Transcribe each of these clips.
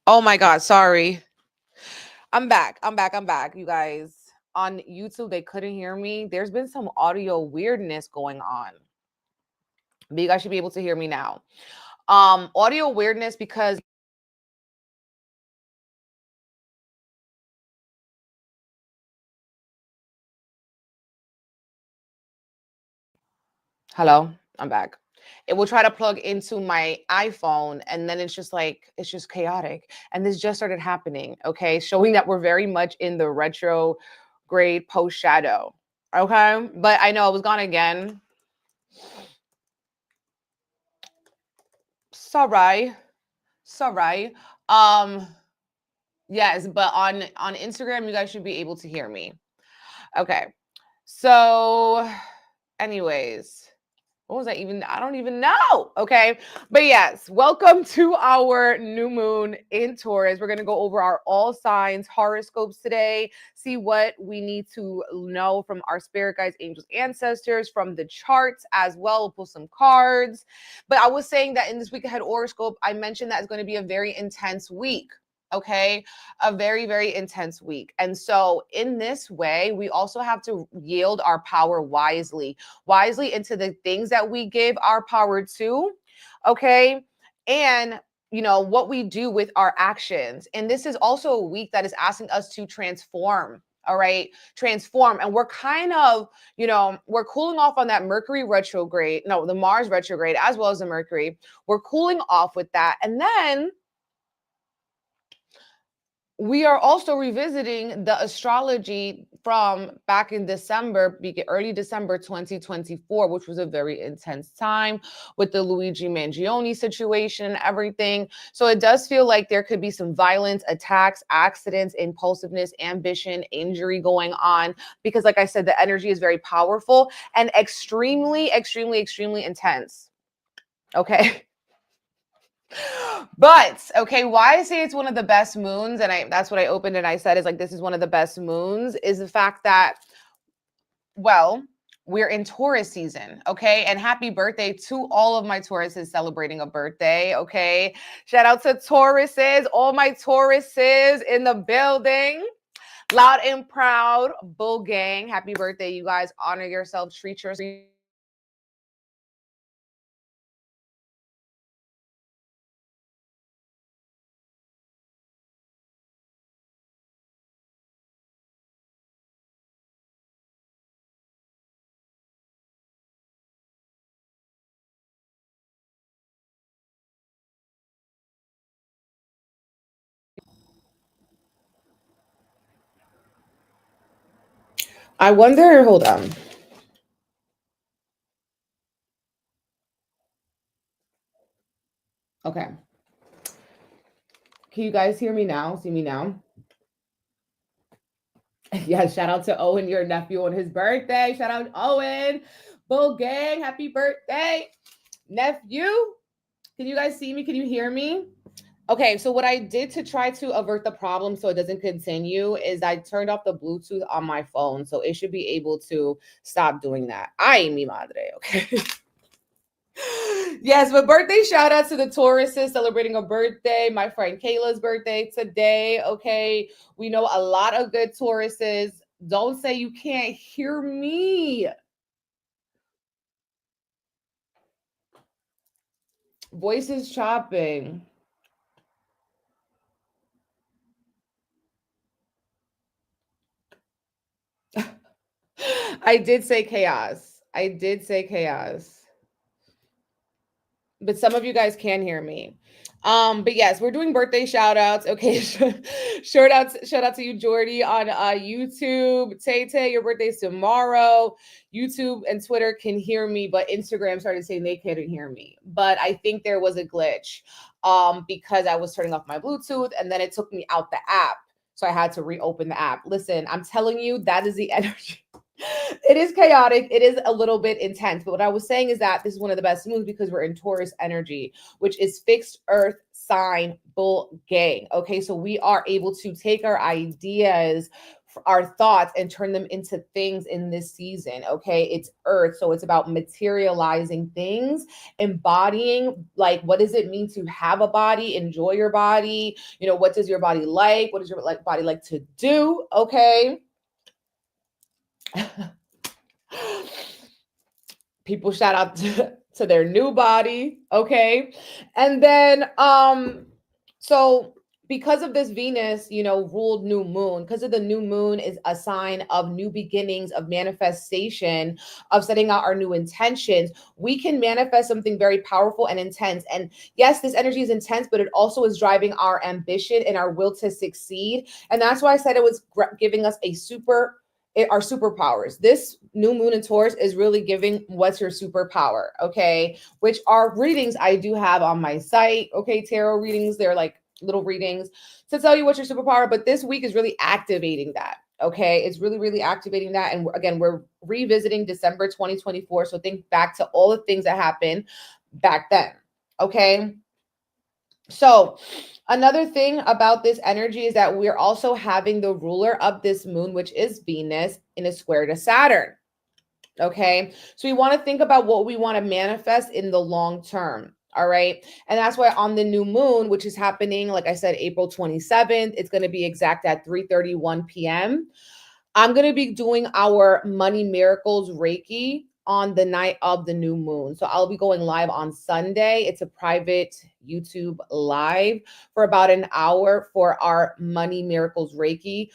Oh my God, sorry. I'm back. I'm back, you guys. On YouTube, they couldn't hear me. There's been some audio weirdness going on. But you guys should be able to hear me now. Audio weirdness because hello, I'm back. It will try to plug into my iPhone and then it's just like, it's just chaotic. And this just started happening, okay? Showing that we're very much in the retrograde post shadow, okay? But I know I was gone again. Sorry. Sorry. Yes, but on Instagram, you guys should be able to hear me. Okay. So, anyways, what was I even? I don't even know. Okay. But yes, welcome to our new moon in Taurus. We're going to go over our all signs horoscopes today, see what we need to know from our spirit guides, angels, ancestors, from the charts as well. We'll pull some cards. But I was saying that in this week ahead horoscope, I mentioned that it's going to be a very intense week. Okay, a very, very intense week. And so in this way, we also have to yield our power wisely into the things that we give our power to. Okay. And what we do with our actions. And this is also a week that is asking us to transform. All right, transform. And we're kind of, we're cooling off on that Mercury retrograde, no, the Mars retrograde, as well as the Mercury. We're cooling off with that. And then we are also revisiting the astrology from back in December, early December 2024, which was a very intense time with the Luigi Mangione situation and everything. So it does feel like there could be some violence, attacks, accidents, impulsiveness, ambition, injury going on, because like I said, the energy is very powerful and extremely, extremely, extremely intense. Okay. But okay, why I say it's one of the best moons, and that's what I opened and I said is like this is one of the best moons, is the fact that, well, we're in Taurus season, okay? And happy birthday to all of my Tauruses celebrating a birthday, okay? Shout out to Tauruses, all my Tauruses in the building. Loud and proud, Bull Gang. Happy birthday, you guys. Honor yourself, treat yourself. I wonder, hold on. Okay. Can you guys hear me now? See me now? Yeah, shout out to Owen, your nephew, on his birthday. Shout out Owen. Bull Gang, happy birthday, nephew. Can you guys see me? Can you hear me? Okay, so what I did to try to avert the problem so it doesn't continue is I turned off the Bluetooth on my phone, so it should be able to stop doing that. Ay, mi madre, okay? Yes, but birthday shout out to the Tauruses celebrating a birthday. My friend Kayla's birthday today. Okay, we know a lot of good Tauruses. Don't say you can't hear me. Voice is chopping. I did say chaos. I did say chaos. But some of you guys can hear me. But yes, we're doing birthday shout outs. Okay. shout out to you, Jordy, on YouTube. Tay, your birthday's tomorrow. YouTube and Twitter can hear me, but Instagram started saying they couldn't hear me. But I think there was a glitch because I was turning off my Bluetooth and then it took me out the app. So I had to reopen the app. Listen, I'm telling you, that is the energy. It is chaotic. It is a little bit intense. But what I was saying is that this is one of the best moons because we're in Taurus energy, which is fixed earth sign Bull Gang. Okay, so we are able to take our ideas our thoughts and turn them into things in this season. Okay, it's earth, so it's about materializing things, embodying, like, what does it mean to have a body? Enjoy your body. You know, what does your body like? What does your body like to do? Okay. People shout out to their new body. Okay. And then so because of this Venus, you know, ruled new moon, because of the new moon is a sign of new beginnings, of manifestation, of setting out our new intentions, we can manifest something very powerful and intense. And yes, this energy is intense, but it also is driving our ambition and our will to succeed. And that's why I said it was giving us our superpowers. This new moon in Taurus is really giving what's your superpower, okay? Which are readings I do have on my site, okay? Tarot readings, they're like little readings to tell you what's your superpower, but this week is really activating that, okay? It's really, really activating that. And again, we're revisiting December 2024, so think back to all the things that happened back then, okay? So another thing about this energy is that we're also having the ruler of this moon, which is Venus, in a square to Saturn. Okay. So we want to think about what we want to manifest in the long term. All right. And that's why on the new moon, which is happening, like I said, April 27th, it's going to be exact at 3:31 p.m. I'm going to be doing our Money Miracles Reiki on the night of the new moon. So I'll be going live on Sunday. It's a private YouTube live for about an hour for our Money Miracles Reiki.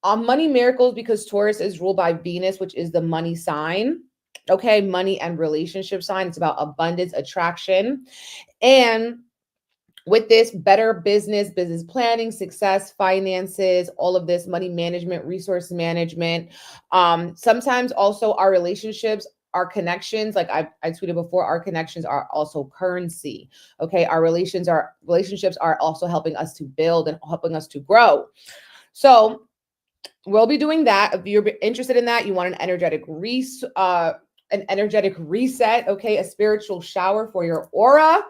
Money Miracles, because Taurus is ruled by Venus, which is the money sign. Okay, money and relationship sign. It's about abundance, attraction. And with this, better business planning, success, finances, all of this, money management, resource management. Sometimes also our relationships, our connections, like I tweeted before, our connections are also currency. Okay, our relationships are also helping us to build and helping us to grow. So we'll be doing that. If you're interested in that, you want an energetic reset, okay, a spiritual shower for your aura,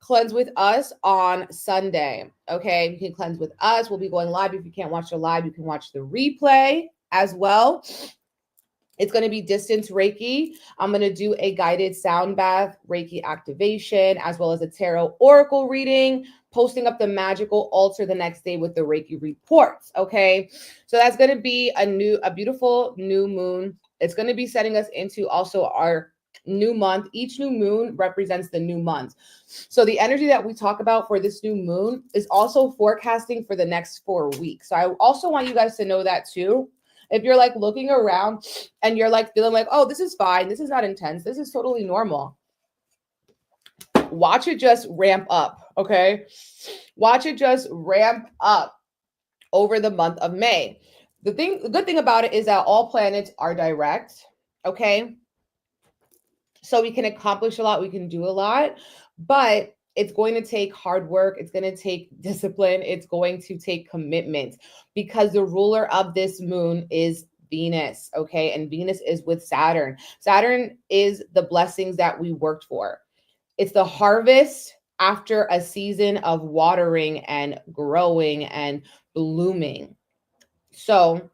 cleanse with us on Sunday. Okay, you can cleanse with us. We'll be going live. If you can't watch the live, you can watch the replay as well. It's going to be distance Reiki. I'm going to do a guided sound bath Reiki activation, as well as a tarot oracle reading, posting up the magical altar the next day with the Reiki reports. Okay. So that's going to be a beautiful new moon. It's going to be setting us into also our new month. Each new moon represents the new month. So the energy that we talk about for this new moon is also forecasting for the next 4 weeks. So I also want you guys to know that too. If you're like looking around and you're like feeling like, oh, this is fine, this is not intense, this is totally normal, watch it just ramp up, okay? Watch it just ramp up over the month of May. The good thing about it is that all planets are direct, okay? So we can accomplish a lot, we can do a lot, but it's going to take hard work. It's going to take discipline. It's going to take commitment, because the ruler of this moon is Venus, okay? And Venus is with Saturn. Saturn is the blessings that we worked for. It's the harvest after a season of watering and growing and blooming. So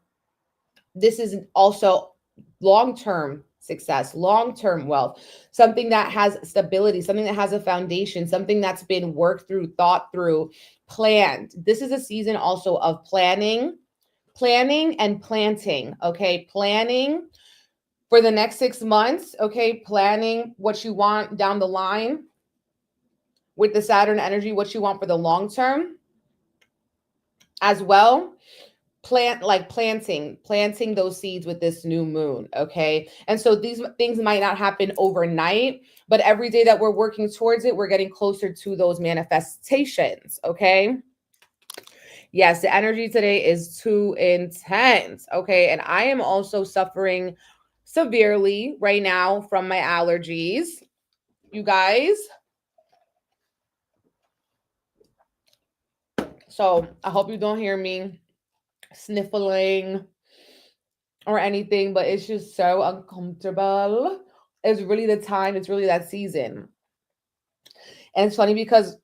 this is also long-term success, long-term wealth, something that has stability, something that has a foundation, something that's been worked through, thought through, planned. This is a season also of planning and planting, okay? Planning for the next 6 months, okay? Planning what you want down the line with the Saturn energy, what you want for the long term as well. Planting those seeds with this new moon, okay? And so these things might not happen overnight, but every day that we're working towards it, we're getting closer to those manifestations, okay? Yes, the energy today is too intense, okay? And I am also suffering severely right now from my allergies, you guys. So I hope you don't hear me sniffling or anything, but it's just so uncomfortable. It's really the time, it's really that season. And it's funny because,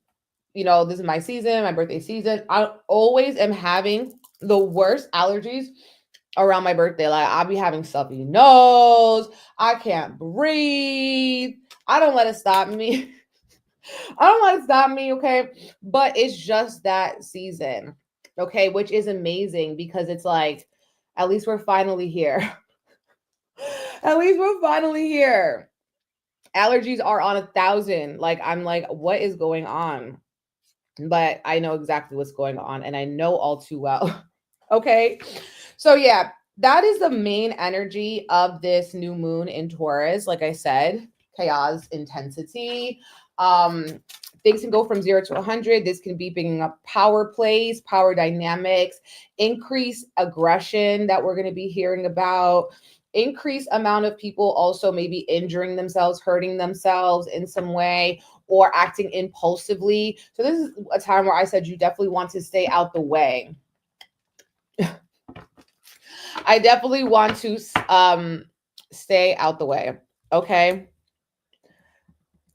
you know, this is my season, my birthday season. I always am having the worst allergies around my birthday. Like, I'll be having stuffy nose. I can't breathe. I don't let it stop me. I don't let it stop me, okay? But it's just that season, okay? Which is amazing because it's like, at least we're finally here. At least we're finally here. Allergies are on 1,000. Like, I'm like, what is going on? But I know exactly what's going on, and I know all too well. Okay. So yeah, that is the main energy of this new moon in Taurus. Like I said, chaos intensity. Things can go from 0 to 100. This can be picking up power plays, power dynamics, increased aggression that we're going to be hearing about, increased amount of people also maybe injuring themselves, hurting themselves in some way, or acting impulsively. So this is a time where I said you definitely want to stay out the way. I definitely want to stay out the way. Okay.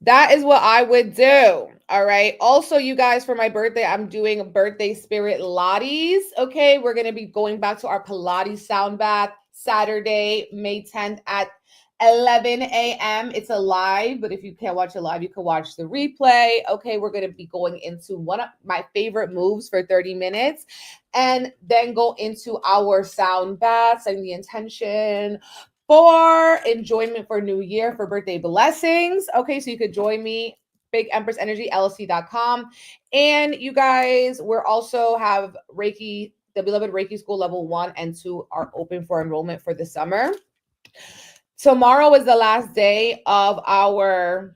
That is what I would do. All right. Also, you guys, for my birthday, I'm doing birthday spirit Pilates. Okay. We're going to be going back to our Pilates sound bath Saturday, May 10th at 11 a.m. It's a live, but if you can't watch it live, you can watch the replay. Okay, we're going to be going into one of my favorite moves for 30 minutes and then go into our sound bath, setting the intention for enjoyment for New Year, for birthday blessings. Okay, so you could join me, Big Empress Energy, LLC.com. And you guys, we're also have Reiki, the Beloved Reiki School Level 1 and 2 are open for enrollment for the summer. Tomorrow is the last day of our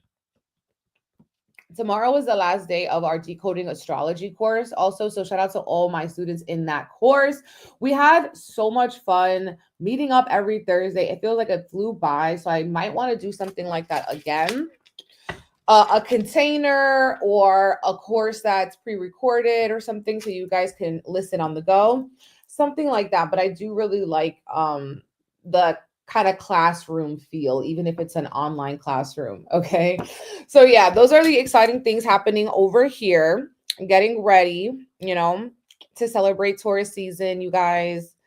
decoding astrology course also. So shout out to all my students in that course. We had so much fun meeting up every Thursday. It feels like it flew by. So I might want to do something like that again. A container or a course that's pre-recorded or something so you guys can listen on the go. Something like that. But I do really like the kind of classroom feel, even if it's an online classroom. Okay. So yeah, those are the exciting things happening over here. Getting ready, to celebrate Taurus season, you guys.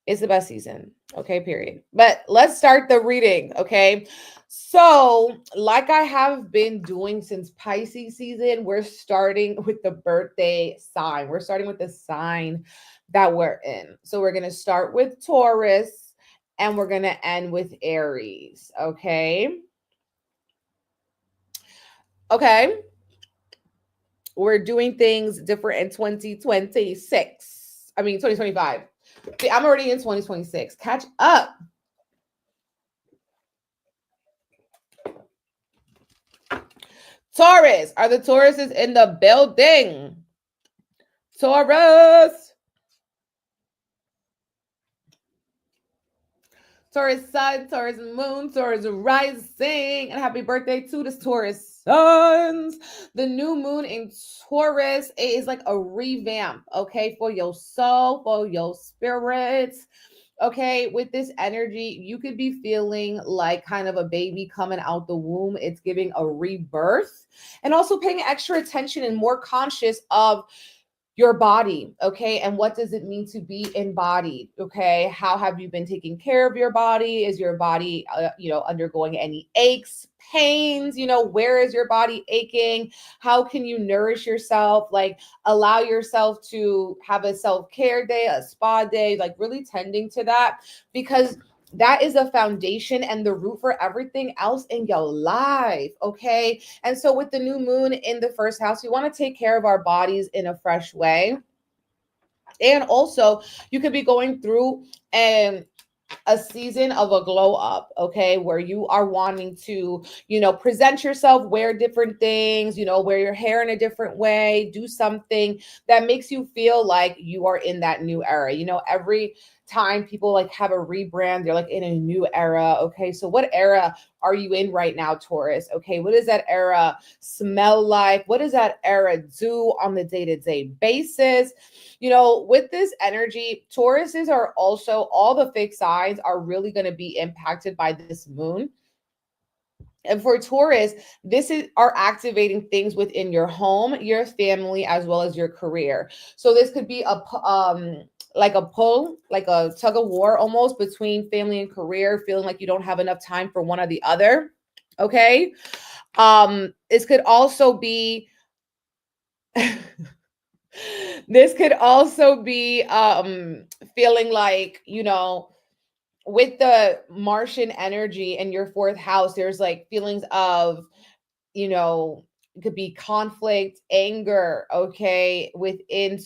It's the best season. Okay, period. But let's start the reading. Okay. So, like I have been doing since Pisces season, we're starting with the birthday sign. We're starting with the sign that we're in. So, we're going to start with Taurus and we're going to end with Aries. Okay. Okay. We're doing things different in 2026. I mean, 2025. See, I'm already in 2026. Catch up. Taurus. Are the Tauruses in the building? Taurus. Taurus sun, Taurus moon, Taurus rising, and happy birthday to the Taurus suns. The new moon in Taurus is like a revamp, okay, for your soul, for your spirits. Okay, with this energy, you could be feeling like kind of a baby coming out the womb. It's giving a rebirth and also paying extra attention and more conscious of your body, okay? And what does it mean to be embodied, okay? How have you been taking care of your body? Is your body, undergoing any aches, pains? Where is your body aching? How can you nourish yourself? Like, allow yourself to have a self-care day, a spa day, like really tending to that, because that is a foundation and the root for everything else in your life. Okay. And so with the new moon in the first house, we want to take care of our bodies in a fresh way. And also you could be going through a season of a glow up, okay, where you are wanting to, present yourself, wear different things, wear your hair in a different way, do something that makes you feel like you are in that new era. Every time people like have a rebrand, they're like in a new era. Okay, so what era are you in right now, Taurus? Okay, what does that era smell like? What does that era do on the day-to-day basis? With this energy, Tauruses are also, all the fixed signs are really going to be impacted by this moon. And for Taurus, are activating things within your home, your family, as well as your career. So this could be like a pull, like a tug of war almost between family and career, feeling like you don't have enough time for one or the other. Okay. This could also be this could also be feeling like, you know, with the Martian energy in your fourth house, there's like feelings of, you know, it could be conflict, anger, okay, within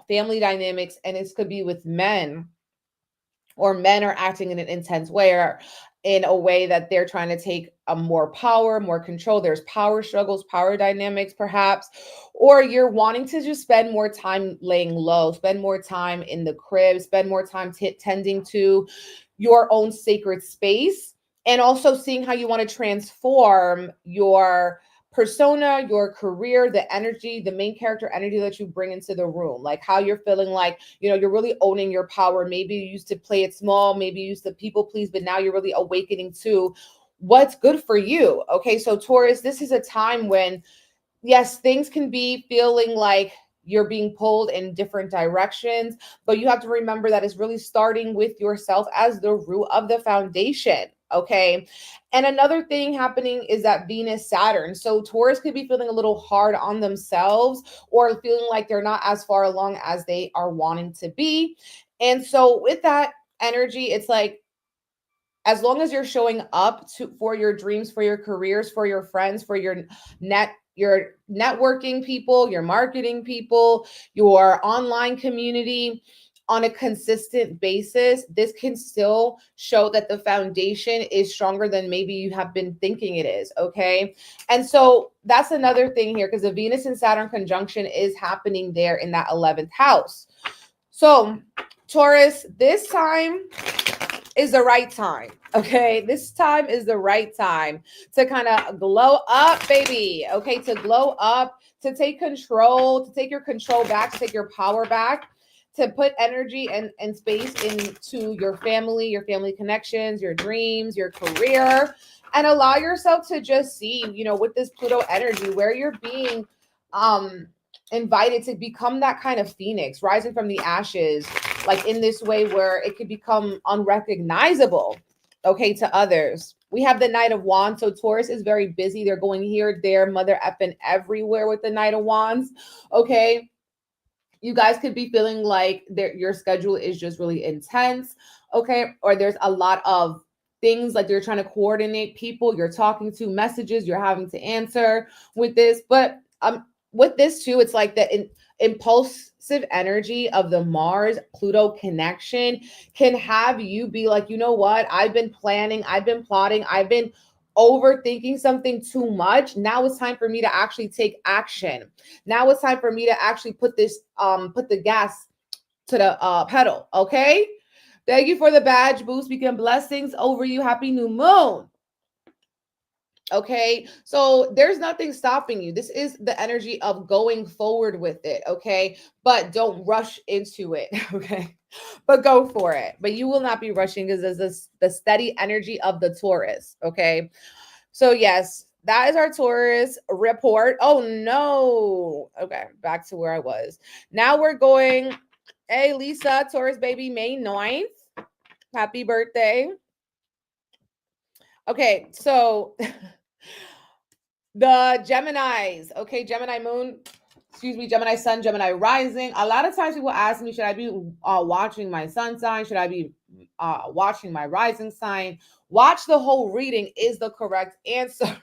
family dynamics, and this could be with men, or men are acting in an intense way, or in a way that they're trying to take a more power, more control. There's power struggles, power dynamics, perhaps, or you're wanting to just spend more time laying low, spend more time in the crib, spend more time tending to your own sacred space, and also seeing how you want to transform your persona, your career, the energy, the main character energy that you bring into the room, like how you're feeling like, you know, you're really owning your power. Maybe you used to play it small, maybe you used to people please, but now you're really awakening to what's good for you. Okay, so Taurus, this is a time when, yes, things can be feeling like you're being pulled in different directions, but you have to remember that it's really starting with yourself as the root of the foundation. Okay. And another thing happening is that Venus, Saturn. So Taurus could be feeling a little hard on themselves, or feeling like they're not as far along as they are wanting to be. And so with that energy, it's like, as long as you're showing up for your dreams, for your careers, for your friends, for your networking people, your marketing people, your online community on a consistent basis, this can still show that the foundation is stronger than maybe you have been thinking it is. Okay. And so that's another thing here, because the Venus and Saturn conjunction is happening there in that 11th house. So Taurus, this time is the right time. Okay, this time is the right time to kind of glow up, baby. Okay, to glow up, to take control, to take your control back, to take your power back, to put energy and space into your family connections, your dreams, your career, and allow yourself to just see, you know, with this Pluto energy, where you're being invited to become that kind of phoenix rising from the ashes, like in this way where it could become unrecognizable, okay, to others. We have the Knight of Wands. So Taurus is very busy. They're going here, there, mother effing everywhere with the Knight of Wands. Okay. You guys could be feeling like your schedule is just really intense. Okay. Or there's a lot of things like you're trying to coordinate people you're talking to, messages you're having to answer with this. But with this too, it's like the impulsive energy of the Mars Pluto connection can have you be like, you know what, I've been planning, I've been plotting, I've been overthinking something too much. Now it's time for me to actually take action. Now it's time for me to actually put the gas to the pedal. Okay. Thank you for the badge boost. Speaking blessings over you. Happy new moon. Okay, so there's nothing stopping you. This is the energy of going forward with it. Okay, but don't rush into it. Okay, but go for it. But you will not be rushing, because there's the steady energy of the Taurus. Okay, so yes, that is our Taurus report. Oh no. Okay, back to where I was. Now we're going. Hey, Lisa, Taurus baby, May 9th. Happy birthday. Okay, so the Geminis, okay, Gemini moon, Gemini sun, Gemini rising. A lot of times people ask me, should I be watching my sun sign? Should I be watching my rising sign? Watch the whole reading is the correct answer.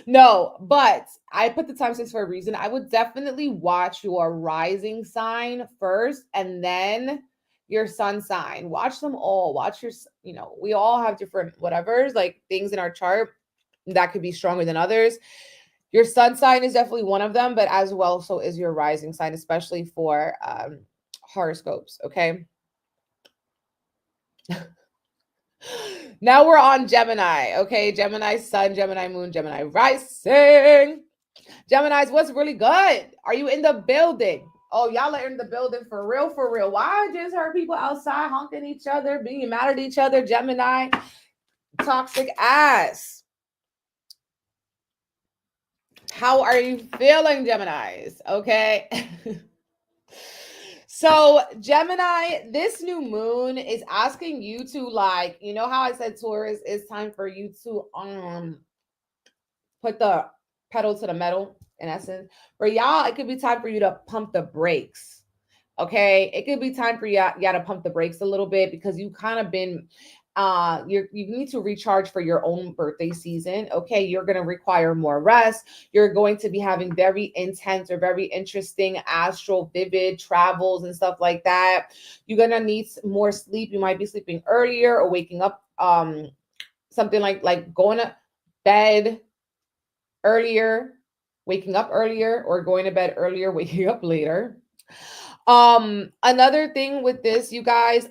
No, but I put the time since for a reason. I would definitely watch your rising sign first, and then your sun sign. Watch them all. Watch your, you know, we all have different whatevers, like things in our chart that could be stronger than others. Your sun sign is definitely one of them, but as well, so is your rising sign, especially for horoscopes. Okay. Now we're on Gemini. Okay. Gemini sun, Gemini moon, Gemini rising. Geminis, what's really good? Are you in the building? Oh, y'all are in the building for real, for real. Why? I just heard people outside honking each other, being mad at each other. Gemini, toxic ass. How are you feeling, Geminis? Okay. So Gemini, this new moon is asking you to, like, you know how I said Taurus, it's time for you to put the pedal to the metal, in essence. For y'all, it could be time for you to pump the brakes. Okay, it could be time for you to pump the brakes a little bit, because you kind of been you need to recharge for your own birthday season. Okay, you're going to require more rest. You're going to be having very intense or very interesting astral vivid travels and stuff like that. You're going to need more sleep. You might be sleeping earlier or waking up something like going to bed earlier, waking up earlier, or going to bed earlier, waking up later. Another thing with this, you guys,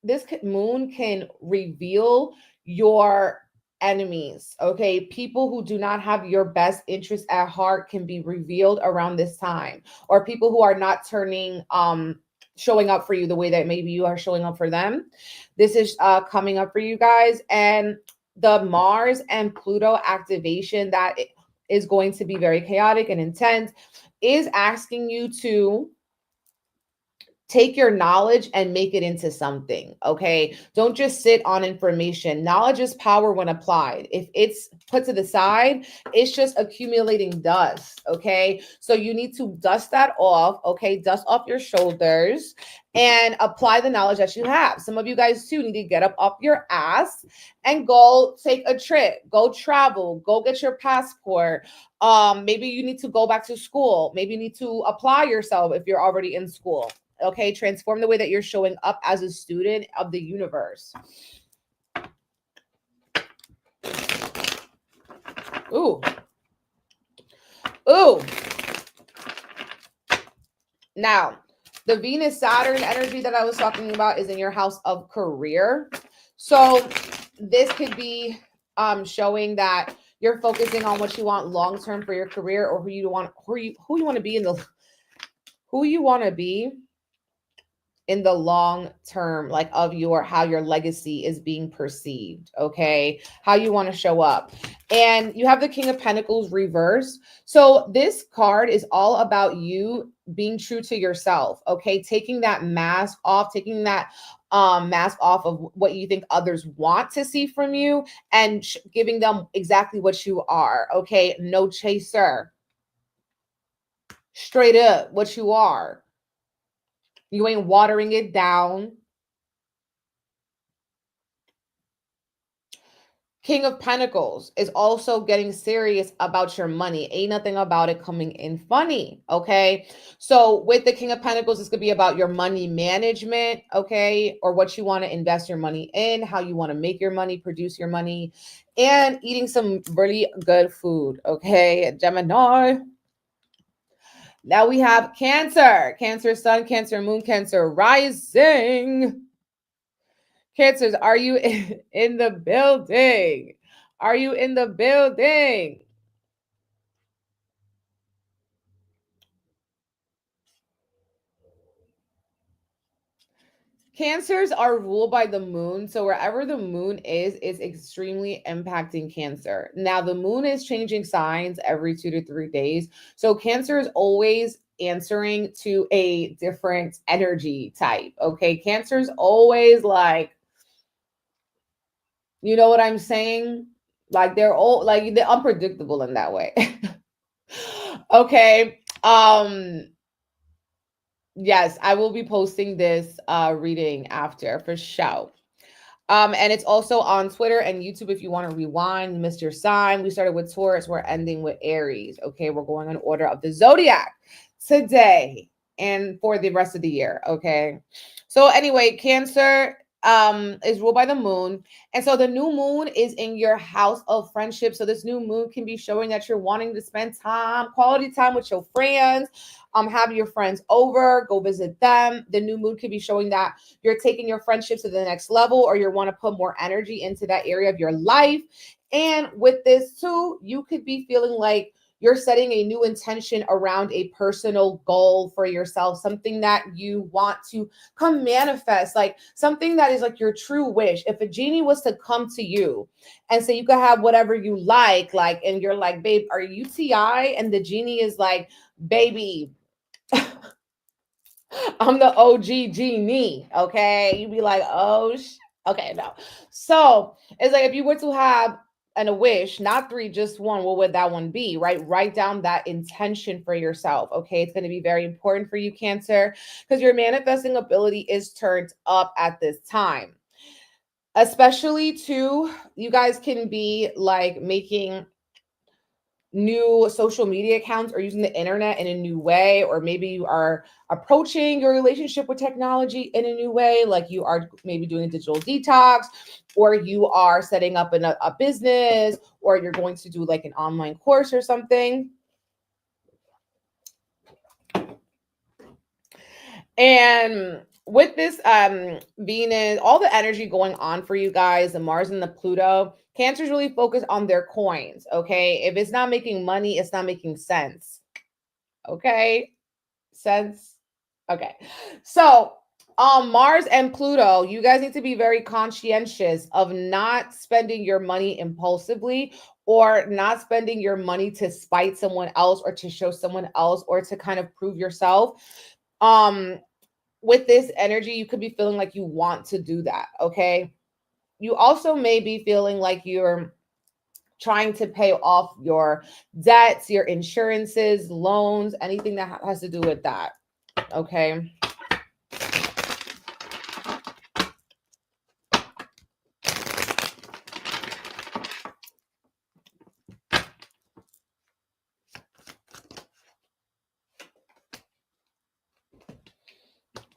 this moon can reveal your enemies. Okay, people who do not have your best interest at heart can be revealed around this time, or people who are not showing up for you the way that maybe you are showing up for them. This is coming up for you guys. And the Mars and Pluto activation that is going to be very chaotic and intense is asking you to take your knowledge and make it into something. Okay, don't just sit on information. Knowledge is power when applied. If it's put to the side, it's just accumulating dust. Okay, so you need to dust that off. Okay, dust off your shoulders and apply the knowledge that you have. Some of you guys too need to get up off your ass and go take a trip, go travel, go get your passport. Maybe you need to go back to school. Maybe you need to apply yourself if you're already in school. Okay, transform the way that you're showing up as a student of the universe. Ooh. Ooh. Now, the Venus-Saturn energy that I was talking about is in your house of career. So this could be showing that you're focusing on what you want long-term for your career, or who you want to be in the long term, like of how your legacy is being perceived. Okay, how you want to show up. And you have the King of Pentacles reverse. So this card is all about you being true to yourself. Okay, taking that mask off, taking that mask off of what you think others want to see from you, and giving them exactly what you are. Okay, no chaser, straight up what you are. You ain't watering it down. King of Pentacles is also getting serious about your money. Ain't nothing about it coming in funny. Okay, so with the King of Pentacles, this could be about your money management. Okay, or what you want to invest your money in, how you want to make your money, produce your money, and eating some really good food. Okay, Gemini. Now we have Cancer. Cancer sun, Cancer moon, Cancer rising. Cancers, are you in the building? Are you in the building? Cancers are ruled by the moon. So wherever the moon is extremely impacting Cancer. Now, the moon is changing signs every 2 to 3 days. So Cancer is always answering to a different energy type. Okay, Cancer's always like, you know what I'm saying? Like they're unpredictable in that way. Okay. Yes, I will be posting this reading after for sure. And it's also on Twitter and YouTube if you want to rewind. You missed your sign. We started with Taurus. We're ending with Aries. Okay, we're going in order of the zodiac today and for the rest of the year. Okay. So anyway, Cancer is ruled by the moon. And so the new moon is in your house of friendship. So this new moon can be showing that you're wanting to spend quality time with your friends. Have your friends over, go visit them. The new moon could be showing that you're taking your friendships to the next level, or you want to put more energy into that area of your life. And with this too, you could be feeling like you're setting a new intention around a personal goal for yourself, something that you want to come manifest, like something that is like your true wish. If a genie was to come to you and say you could have whatever you like, and you're like, babe, are you TI? And the genie is like, baby, I'm the OG genie. Okay. You'd be like, oh, okay, no. So it's like if you were to have a wish, not three, just one, what would that one be? Right? Write down that intention for yourself. Okay. It's going to be very important for you, Cancer, because your manifesting ability is turned up at this time. Especially too, you guys can be like making new social media accounts or using the internet in a new way, or maybe you are approaching your relationship with technology in a new way, like you are maybe doing a digital detox, or you are setting up a business, or you're going to do like an online course or something. And with this Venus, all the energy going on for you guys, the Mars and the Pluto, Cancer's really focused on their coins. Okay, if it's not making money, it's not making sense. Okay, sense. Okay, so Mars and Pluto, you guys need to be very conscientious of not spending your money impulsively, or not spending your money to spite someone else, or to show someone else, or to kind of prove yourself. With this energy, you could be feeling like you want to do that. Okay, you also may be feeling like you're trying to pay off your debts, your insurances, loans, anything that has to do with that. Okay.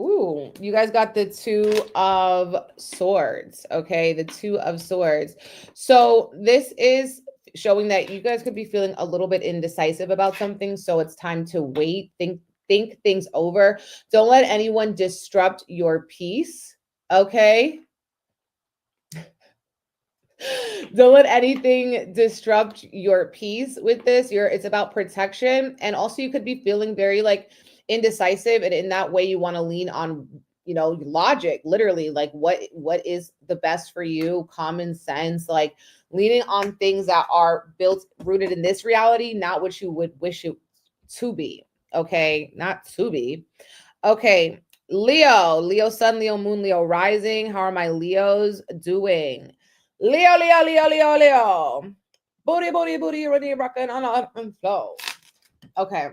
Ooh, you guys got the Two of Swords. Okay, the Two of Swords. So this is showing that you guys could be feeling a little bit indecisive about something. So it's time to wait, think things over. Don't let anyone disrupt your peace. Okay. Don't let anything disrupt your peace with this. It's about protection. And also you could be feeling very like indecisive, and in that way you want to lean on, logic, literally, like what is the best for you, common sense, like leaning on things that are rooted in this reality, not what you would wish it to be. Okay, not to be. Okay, Leo sun, Leo moon, Leo rising. How are my Leos doing? Leo, Leo, Leo, Leo, Leo. Booty, booty, booty, ready, rocking on up and flow. Okay.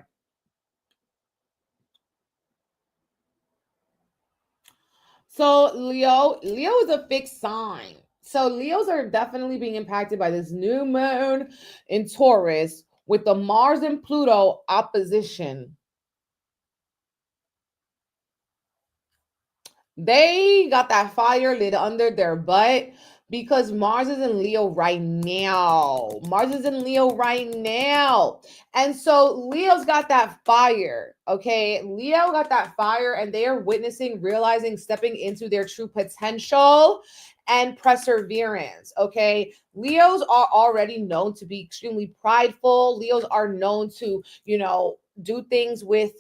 So Leo is a fixed sign. So Leos are definitely being impacted by this new moon in Taurus with the Mars and Pluto opposition. They got that fire lit under their butt because Mars is in Leo right now. Mars is in Leo right now. And so Leo's got that fire. Okay. Leo got that fire, and they are witnessing, realizing, stepping into their true potential and perseverance. Okay. Leos are already known to be extremely prideful. Leos are known to, do things with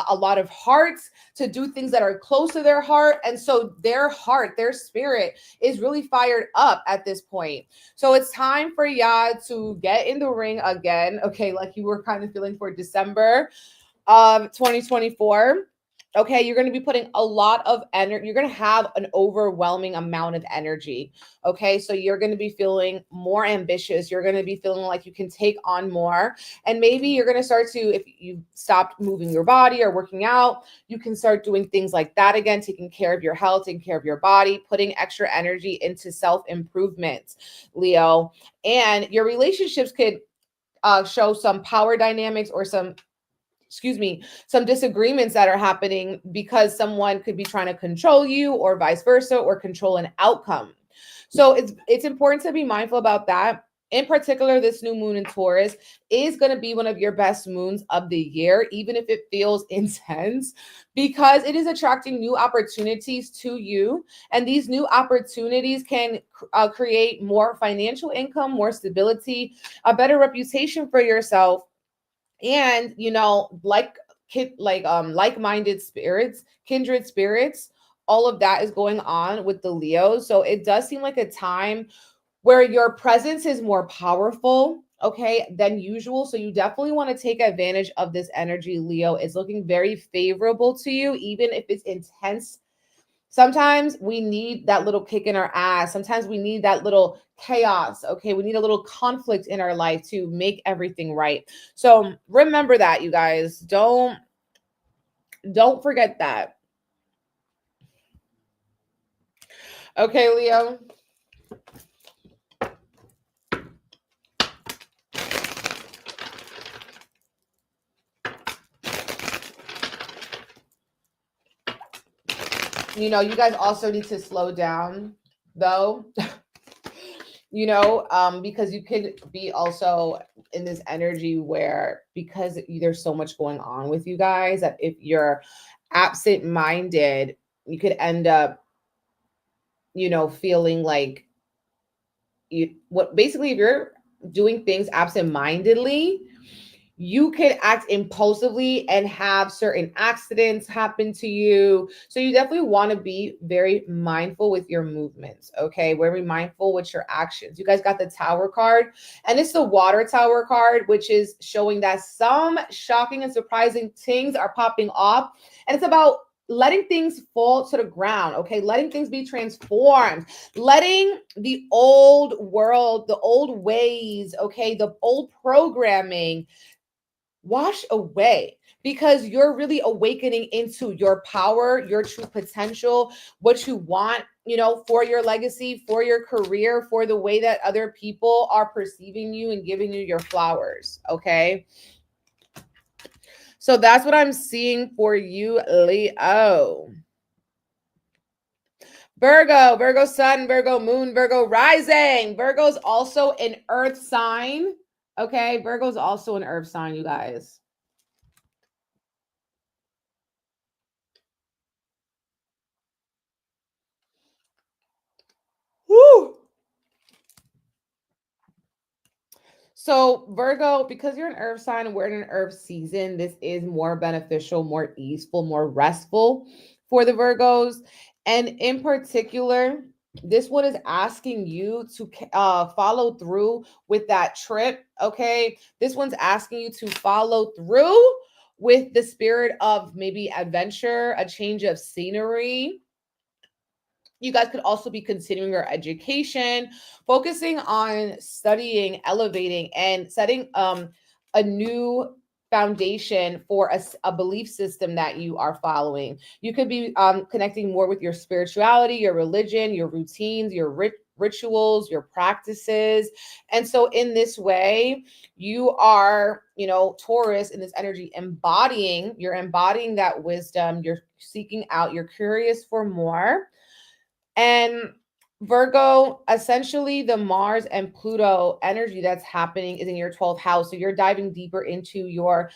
a lot of hearts, to do things that are close to their heart. And so their heart, their spirit is really fired up at this point. So it's time for y'all to get in the ring again. Okay, like you were kind of feeling for December of 2024. Okay, you're going to be putting a lot of energy. You're going to have an overwhelming amount of energy. Okay, so you're going to be feeling more ambitious. You're going to be feeling like you can take on more. And maybe you're going to start to, if you stopped moving your body or working out, you can start doing things like that again, taking care of your health, taking care of your body, putting extra energy into self-improvement, Leo. And your relationships could show some power dynamics, or some disagreements that are happening because someone could be trying to control you, or vice versa, or control an outcome. So it's important to be mindful about that. In particular, this new moon in Taurus is going to be one of your best moons of the year, even if it feels intense, because it is attracting new opportunities to you. And these new opportunities can create more financial income, more stability, a better reputation for yourself. And like-minded spirits, kindred spirits, all of that is going on with the Leos. So it does seem like a time where your presence is more powerful, okay, than usual. So you definitely want to take advantage of this energy, Leo. It's looking very favorable to you, even if it's intense. Sometimes we need that little kick in our ass. Sometimes we need that little chaos. Okay. We need a little conflict in our life to make everything right. So remember that, you guys. Don't forget that. Okay, Leo. You know, you guys also need to slow down, though. You know, because you could be also in this energy where, because there's so much going on with you guys, that if you're absent-minded, you could end up, you know, feeling like basically, if you're doing things absent-mindedly, you can act impulsively and have certain accidents happen to you. So you definitely want to be very mindful with your movements, okay? Very mindful with your actions. You guys got the Tower card, and it's the Water Tower card, which is showing that some shocking and surprising things are popping off. And it's about letting things fall to the ground, okay? Letting things be transformed, letting the old world, the old ways, okay, the old programming wash away, because you're really awakening into your power, your true potential, what you want, you know, for your legacy, for your career, for the way that other people are perceiving you and giving you your flowers, okay? So that's what I'm seeing for you, Leo. Virgo sun, Virgo moon, Virgo rising. Virgo's also an earth sign. Okay, Virgo's also an earth sign, you guys. Woo! So Virgo, because you're an earth sign and we're in an earth season, this is more beneficial, more easeful, more restful for the Virgos. And in particular, this one is asking you to follow through with that trip, okay? This one's asking you to follow through with the spirit of maybe adventure, a change of scenery. You guys could also be continuing your education, focusing on studying, elevating, and setting a new foundation for a belief system that you are following. You could be connecting more with your spirituality, your religion, your routines, your rituals, your practices. And so in this way, you are, you know, Taurus in this energy, you're embodying that wisdom, you're seeking out, you're curious for more. And Virgo, essentially the Mars and Pluto energy that's happening is in your 12th house. So you're diving deeper into your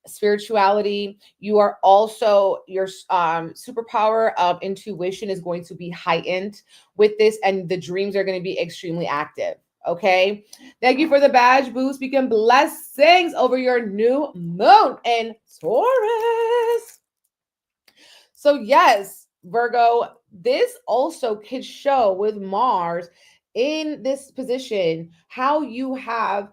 spirituality. You are also, your superpower of intuition is going to be heightened with this, and the dreams are going to be extremely active. Okay. Thank you for the badge boost. Speaking blessings over your new moon in Taurus. So yes, Virgo, this also could show with Mars in this position how you have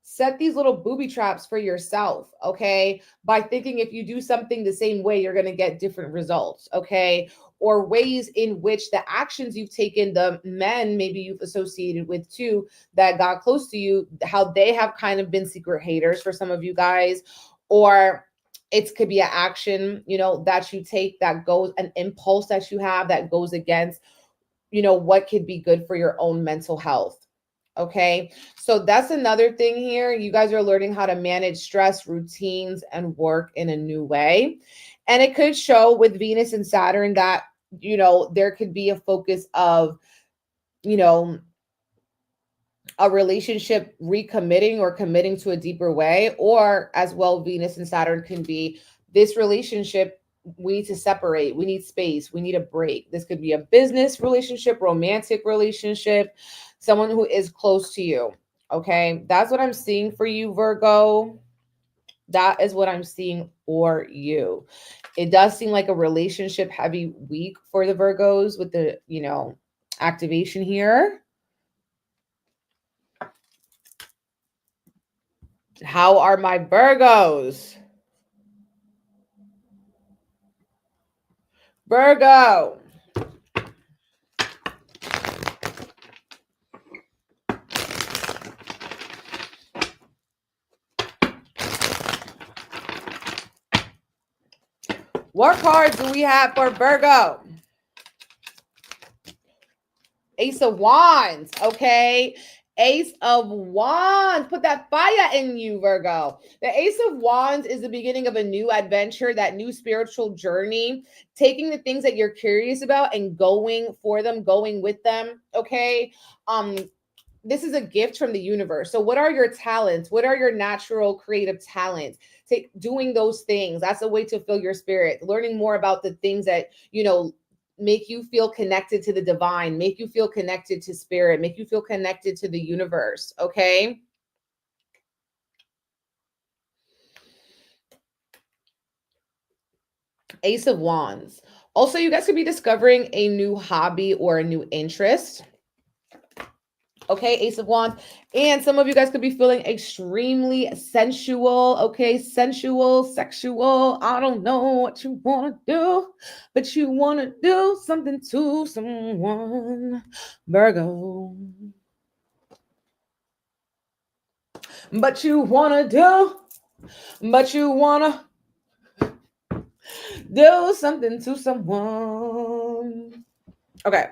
set these little booby traps for yourself, okay? By thinking if you do something the same way, you're going to get different results, okay? Or ways in which the actions you've taken, the men maybe you've associated with too, that got close to you, how they have kind of been secret haters for some of you guys, or it could be an action, you know, that you take that goes, an impulse that you have that goes against, you know, what could be good for your own mental health. Okay. So that's another thing here. You guys are learning how to manage stress, routines, and work in a new way. And it could show with Venus and Saturn that, you know, there could be a focus of, you know, a relationship recommitting or committing to a deeper way, or as well, Venus and Saturn can be this relationship. We need to separate. We need space. We need a break. This could be a business relationship, romantic relationship, someone who is close to you. Okay. That's what I'm seeing for you, Virgo. That is what I'm seeing for you. It does seem like a relationship heavy week for the Virgos with the, you know, activation here. How are my Virgos? Virgo. What cards do we have for Virgo? Ace of Wands, okay? Ace of Wands. Put that fire in you, Virgo. The Ace of Wands is the beginning of a new adventure, that new spiritual journey, taking the things that you're curious about and going for them, going with them, okay? This is a gift from the universe. So what are your talents? What are your natural creative talents? Doing those things. That's a way to fill your spirit. Learning more about the things that, make you feel connected to the divine, make you feel connected to spirit, make you feel connected to the universe, okay? Ace of Wands. Also, you guys could be discovering a new hobby or a new interest. Okay, Ace of Wands. And some of you guys could be feeling extremely sensual, okay? Sensual, sexual. I don't know what you want to do, but you want to do something to someone. Virgo. But you want to do something to someone. Okay.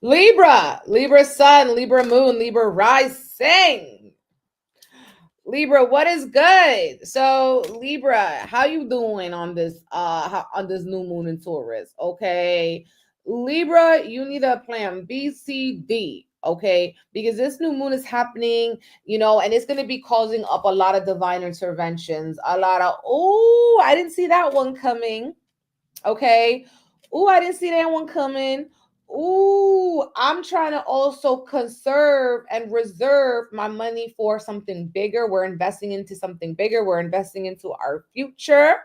Libra sun, Libra moon, Libra rising. Libra, what is good? So Libra, how you doing on this on this new moon in Taurus? Okay. Libra, you need a plan B, C, D. Okay, because this new moon is happening, and it's going to be causing up a lot of divine interventions, a lot of, oh, I didn't see that one coming. Okay. Oh, I didn't see that one coming. Ooh, I'm trying to also conserve and reserve my money for something bigger. We're investing into something bigger. We're investing into our future.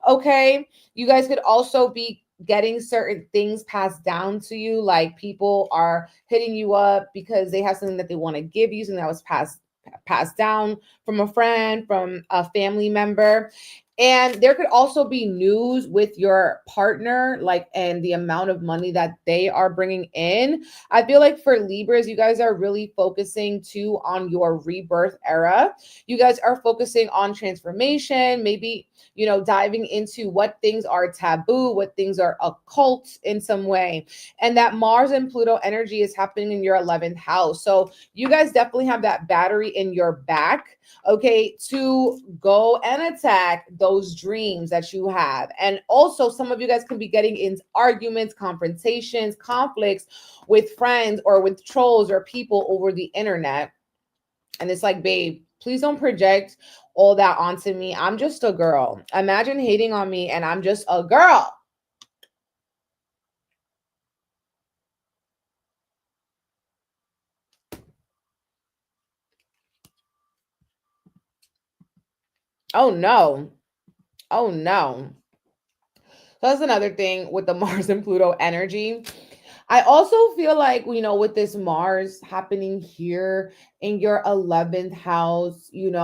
Okay. You guys could also be getting certain things passed down to you. Like people are hitting you up because they have something that they want to give you, something that was passed down from a friend, from a family member. And there could also be news with your partner, like, and the amount of money that they are bringing in. I feel like for Libras, you guys are really focusing too on your rebirth era. You guys are focusing on transformation, maybe, diving into what things are taboo, what things are occult in some way. And that Mars and Pluto energy is happening in your 11th house. So you guys definitely have that battery in your back, okay, to go and attack those dreams that you have. And also, some of you guys can be getting in arguments, confrontations, conflicts with friends or with trolls or people over the internet. And it's like, babe, please don't project all that onto me. I'm just a girl. Imagine hating on me and I'm just a girl. Oh no. Oh no. That's another thing with the Mars and Pluto energy. I also feel like, with this Mars happening here in your 11th house, you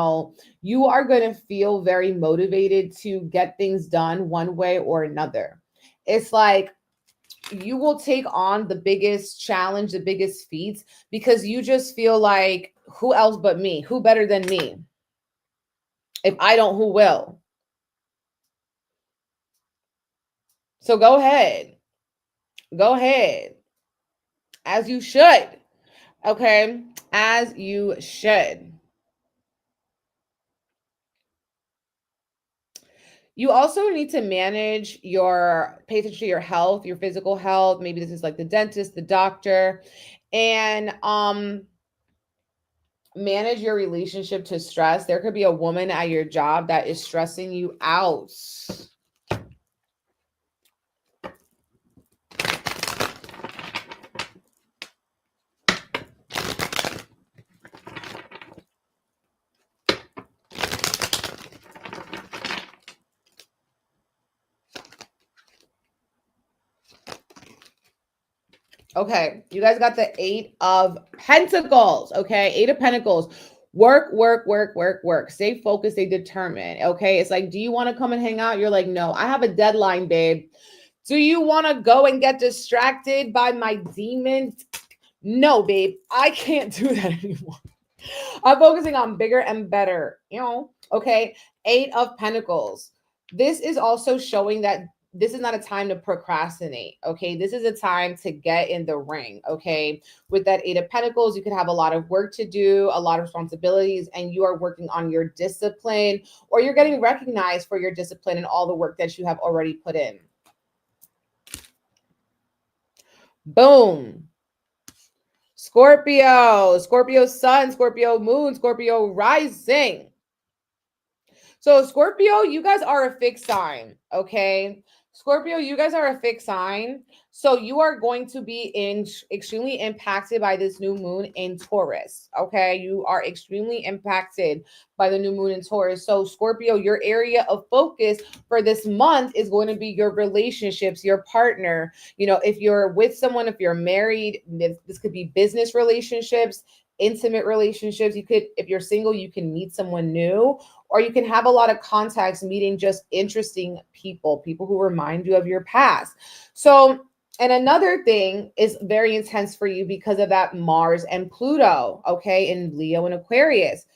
are going to feel very motivated to get things done one way or another. It's like you will take on the biggest challenge, the biggest feats, because you just feel like, who else but me? Who better than me? If I don't, who will? So go ahead. Go ahead. As you should. Okay? As you should. You also need to pay attention to your health, your physical health. Maybe this is like the dentist, the doctor, and manage your relationship to stress. There could be a woman at your job that is stressing you out. Okay, you guys got the 8 of Pentacles, okay? 8 of Pentacles. Work, work, work, work, work. Stay focused, stay determined. Okay. It's like, do you want to come and hang out? You're like, no, I have a deadline, babe. Do you want to go and get distracted by my demons? No, babe, I can't do that anymore. I'm focusing on bigger and better, okay? 8 of Pentacles. This is also showing that this is not a time to procrastinate, okay? This is a time to get in the ring, okay? With that 8 of Pentacles, you could have a lot of work to do, a lot of responsibilities, and you are working on your discipline, or you're getting recognized for your discipline and all the work that you have already put in. Boom. Scorpio, Scorpio sun, Scorpio moon, Scorpio rising. So Scorpio, you guys are a fixed sign, okay? Scorpio, you guys are a fixed sign. So you are going to be extremely impacted by this new moon in Taurus, okay? You are extremely impacted by the new moon in Taurus. So Scorpio, your area of focus for this month is going to be your relationships, your partner. If you're with someone, if you're married, this could be business relationships, intimate relationships. If you're single, you can meet someone new, or you can have a lot of contacts, meeting just interesting people who remind you of your past. So, and another thing is very intense for you because of that Mars and Pluto, okay, in Leo and Aquarius.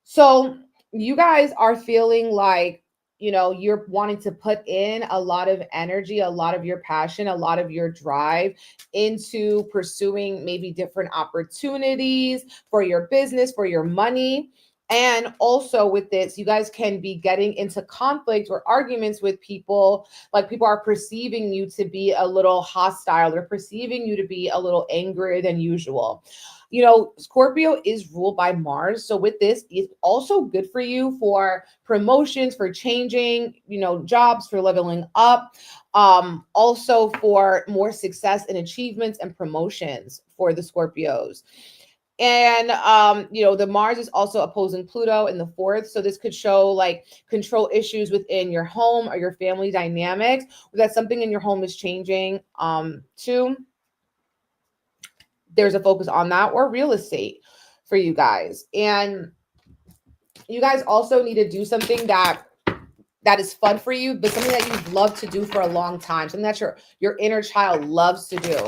So you guys are feeling like, you're wanting to put in a lot of energy, a lot of your passion, a lot of your drive into pursuing maybe different opportunities for your business, for your money. And also with this, you guys can be getting into conflict or arguments with people. Like, people are perceiving you to be a little hostile. They're perceiving you to be a little angrier than usual. Scorpio is ruled by Mars. So with this, it's also good for you for promotions, for changing, jobs, for leveling up. Also for more success and achievements and promotions for the Scorpios. And, the Mars is also opposing Pluto in the 4th. So this could show like control issues within your home or your family dynamics, or that something in your home is changing, too. There's a focus on that, or real estate for you guys. And you guys also need to do something that is fun for you, but something that you've loved to do for a long time, something that your inner child loves to do.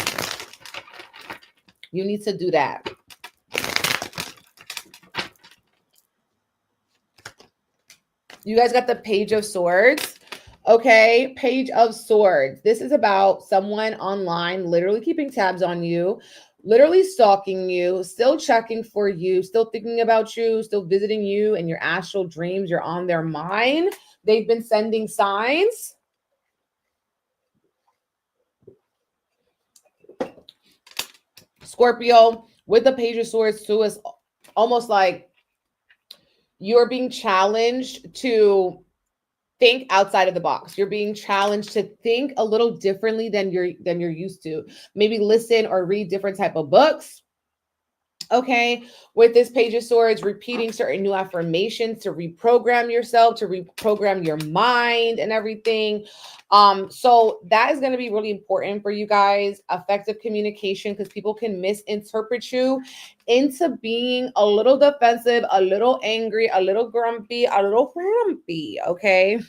You need to do that. You guys got the Page of Swords. Okay, Page of Swords. This is about someone online literally keeping tabs on you, literally stalking you, still checking for you, still thinking about you, still visiting you in your astral dreams. You're on their mind. They've been sending signs. Scorpio, with the Page of Swords too, is almost like you're being challenged to think outside of the box. You're being challenged to think a little differently than you're used to. Maybe listen or read different type of books. Okay, with this Page of Swords, repeating certain new affirmations to reprogram yourself, to reprogram your mind and everything. So that is going to be really important for you guys. Effective communication, because people can misinterpret you into being a little defensive, a little angry, a little grumpy, okay?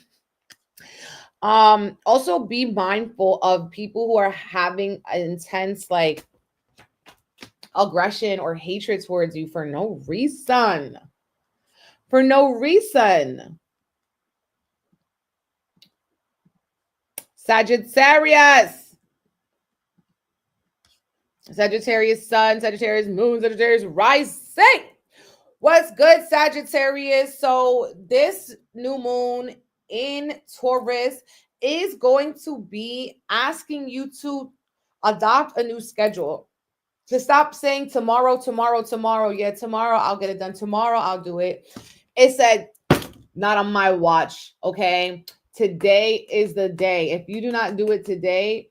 Also be mindful of people who are having intense like aggression or hatred towards you for no reason. For no reason. Sagittarius. Sagittarius sun, Sagittarius moon, Sagittarius rising. What's good, Sagittarius? So this new moon in Taurus is going to be asking you to adopt a new schedule. To stop saying tomorrow. Yeah, tomorrow I'll get it done. Tomorrow I'll do it. It said, not on my watch, okay? Today is the day. If you do not do it today,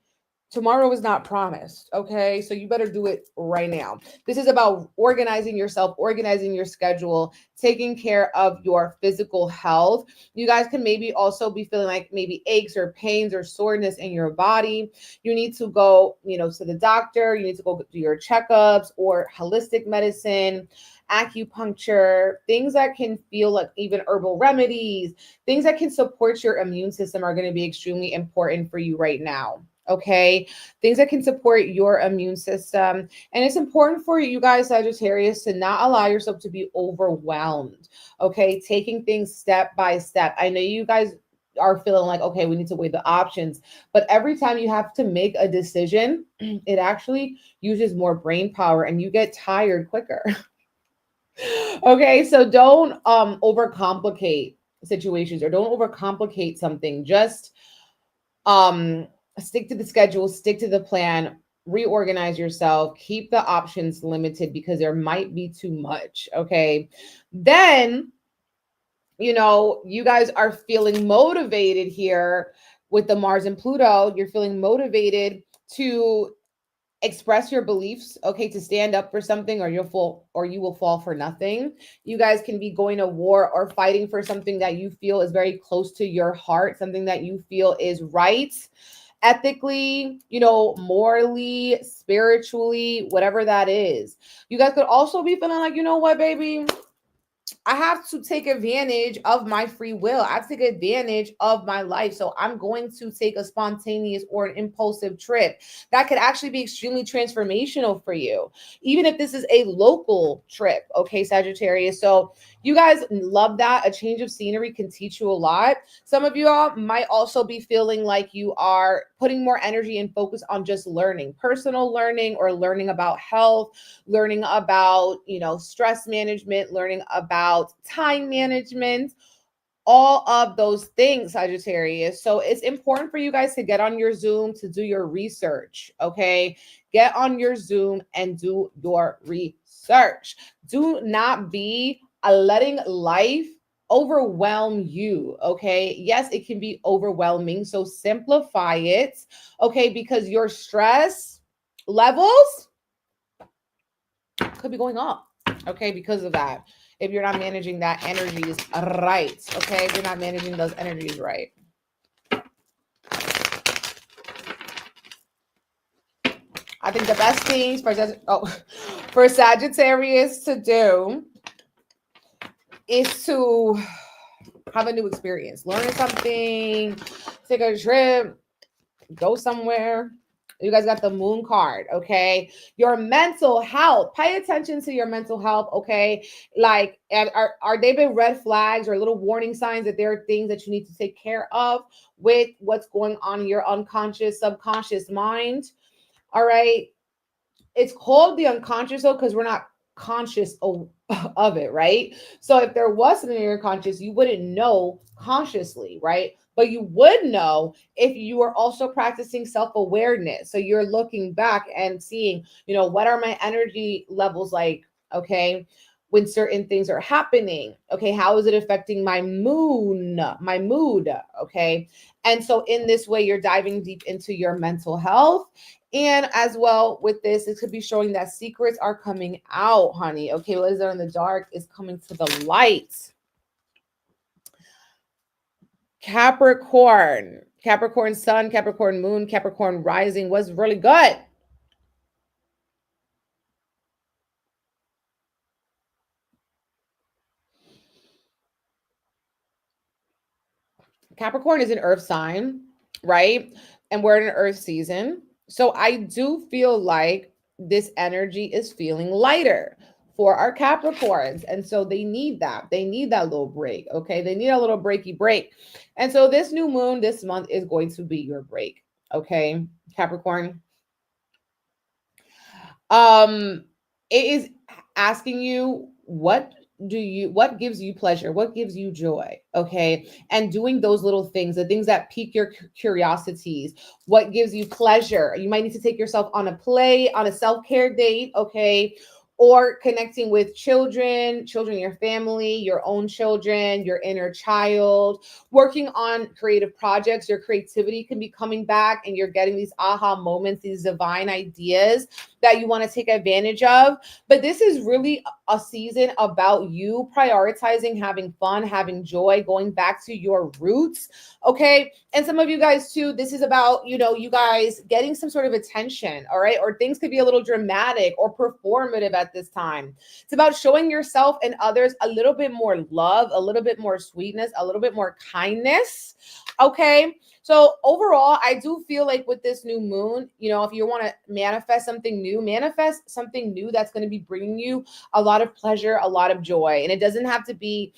tomorrow is not promised, okay? So you better do it right now. This is about organizing yourself, organizing your schedule, taking care of your physical health. You guys can maybe also be feeling like maybe aches or pains or soreness in your body. You need to go, to the doctor. You need to go do your checkups or holistic medicine, acupuncture, things that can feel like even herbal remedies, things that can support your immune system are going to be extremely important for you right now. Okay, things that can support your immune system. And it's important for you guys, Sagittarius, to not allow yourself to be overwhelmed. Okay, taking things step by step. I know you guys are feeling like, okay, we need to weigh the options, but every time you have to make a decision, it actually uses more brain power and you get tired quicker. Okay, so don't overcomplicate situations or don't overcomplicate something. Just stick to the schedule, stick to the plan, reorganize yourself, keep the options limited because there might be too much. Okay. Then, you guys are feeling motivated here with the Mars and Pluto. You're feeling motivated to express your beliefs, okay, to stand up for something or you will fall for nothing. You guys can be going to war or fighting for something that you feel is very close to your heart, something that you feel is right, ethically, morally, spiritually, whatever that is. You guys could also be feeling like, you know what, baby, I have to take advantage of my free will. I have to take advantage of my life. So I'm going to take a spontaneous or an impulsive trip that could actually be extremely transformational for you, even if this is a local trip. Okay, Sagittarius. So you guys love that. A change of scenery can teach you a lot. Some of you all might also be feeling like you are putting more energy and focus on just learning, personal learning, or learning about health, learning about, stress management, learning about time management, all of those things, Sagittarius. So it's important for you guys to get on your Zoom to do your research, okay? Get on your Zoom and do your research. Do not be letting life overwhelm you, okay? Yes, it can be overwhelming, so simplify it, okay? Because your stress levels could be going up, okay, because of that. If you're not managing that energies right, okay? If you're not managing those energies right. I think the best things for Sagittarius to do is to have a new experience, learn something, take a trip, go somewhere. You guys got the moon card, okay? Your mental health. Pay attention to your mental health, okay? Like, are they been red flags or little warning signs that there are things that you need to take care of with what's going on in your unconscious, subconscious mind? All right. It's called the unconscious though, because we're not conscious of it, right? So if there wasn't in your conscious, you wouldn't know consciously, right? But you would know if you were also practicing self-awareness. So you're looking back and seeing, what are my energy levels like, okay, when certain things are happening, okay? How is it affecting my mood, okay? And so in this way, you're diving deep into your mental health. And as well with this, it could be showing that secrets are coming out, honey. Okay, what is there in the dark is coming to the light. Capricorn sun, Capricorn moon, Capricorn rising was really good. Capricorn is an earth sign, right? And we're in an earth season. So I do feel like this energy is feeling lighter for our Capricorns. And so they need that. They need that little break, okay? They need a little breaky break. And so this new moon this month is going to be your break, okay, Capricorn? It is asking you what gives you pleasure, what gives you joy, okay? And doing those little things, the things that pique your curiosities, what gives you pleasure. You might need to take yourself on a self-care date, okay? or connecting with children, your family, your own children, your inner child, working on creative projects. Your creativity can be coming back and you're getting these aha moments, these divine ideas that you want to take advantage of. But this is really a season about you prioritizing having fun, having joy, going back to your roots. Okay. And some of you guys too, this is about, you guys getting some sort of attention. All right. Or things could be a little dramatic or performative at this time. It's about showing yourself and others a little bit more love, a little bit more sweetness, a little bit more kindness. Okay. So overall, I do feel like with this new moon, if you want to manifest something new that's going to be bringing you a lot of pleasure, a lot of joy. And it doesn't have to be,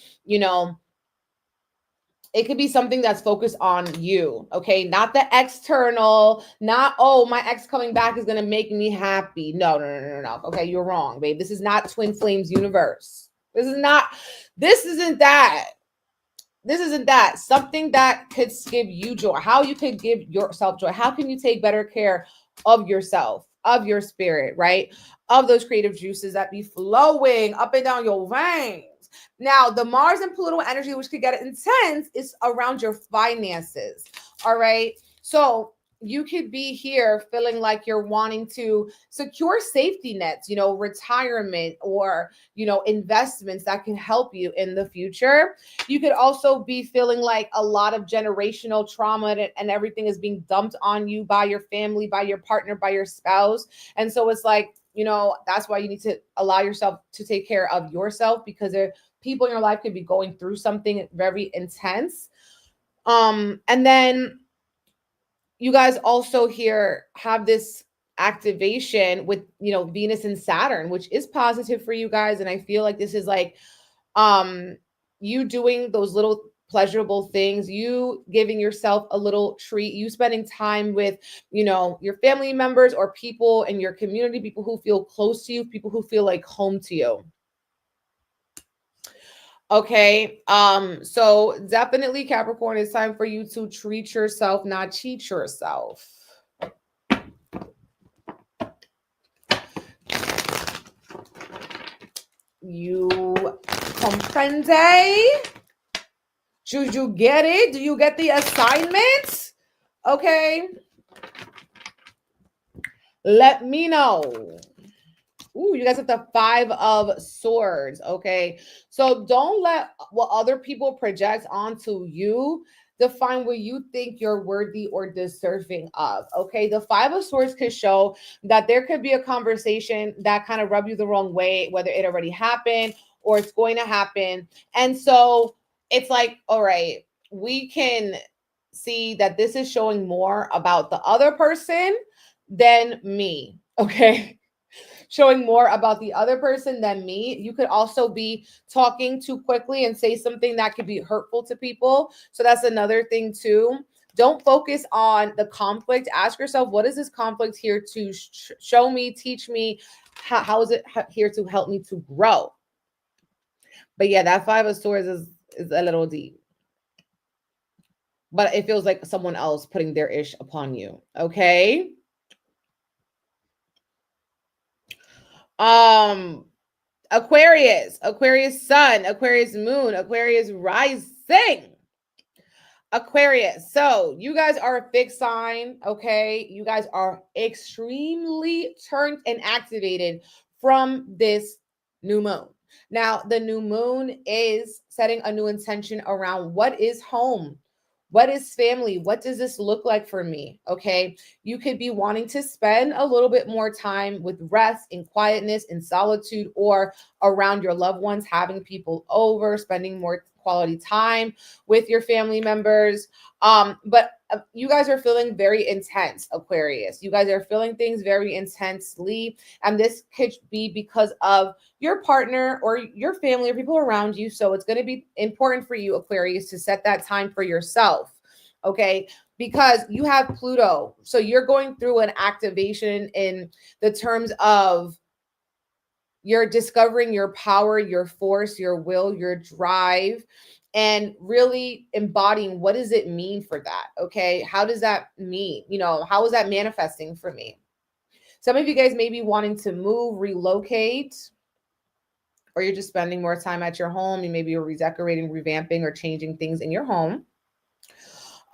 it could be something that's focused on you, okay? Not the external, not, oh, my ex coming back is going to make me happy. No. Okay, you're wrong, babe. This is not Twin Flames universe. This isn't that. This isn't that. Something that could give you joy. How you could give yourself joy. How can you take better care of yourself, of your spirit, right? Of those creative juices that be flowing up and down your veins. Now, the Mars and Pluto energy, which could get intense, is around your finances. All right. So you could be here feeling like you're wanting to secure safety nets, retirement or, investments that can help you in the future. You could also be feeling like a lot of generational trauma and everything is being dumped on you by your family, by your partner, by your spouse. And so it's like, that's why you need to allow yourself to take care of yourself, because people in your life could be going through something very intense. And then you guys also here have this activation with, Venus and Saturn, which is positive for you guys. And I feel like this is like you doing those little pleasurable things, you giving yourself a little treat, you spending time with, your family members or people in your community, people who feel close to you, people who feel like home to you. Okay. So definitely Capricorn, it's time for you to treat yourself, not cheat yourself. You comprende? Should you get it? Do you get the assignment? Okay. Let me know. Ooh, you guys have the 5 of Swords. Okay. So don't let what other people project onto you define what you think you're worthy or deserving of. Okay. The 5 of Swords could show that there could be a conversation that kind of rub you the wrong way, whether it already happened or it's going to happen. And so it's like, all right, we can see that this is showing more about the other person than me. Okay. Showing more about the other person than me. You could also be talking too quickly and say something that could be hurtful to people. So that's another thing too. Don't focus on the conflict. Ask yourself, what is this conflict here to show me, teach me? How is it here to help me to grow? But yeah, that 5 of Swords is a little deep. But it feels like someone else putting their ish upon you. Okay. Aquarius sun, Aquarius moon, Aquarius rising. Aquarius. So you guys are a fixed sign. Okay. You guys are extremely turned and activated from this new moon. Now, the new moon is setting a new intention around what is home. What is family? What does this look like for me? Okay. You could be wanting to spend a little bit more time with rest, in quietness, in solitude, or around your loved ones, having people over, spending more quality time with your family members. But you guys are feeling very intense, Aquarius. You guys are feeling things very intensely. And this could be because of your partner or your family or people around you. So it's going to be important for you, Aquarius, to set that time for yourself. Okay. Because you have Pluto. So you're going through an activation in the terms of you're discovering your power, your force, your will, your drive, and really embodying what does it mean for that? Okay. How does that mean? How is that manifesting for me? Some of you guys may be wanting to move, relocate. or you're just spending more time at your home. You maybe you're redecorating, revamping, or changing things in your home.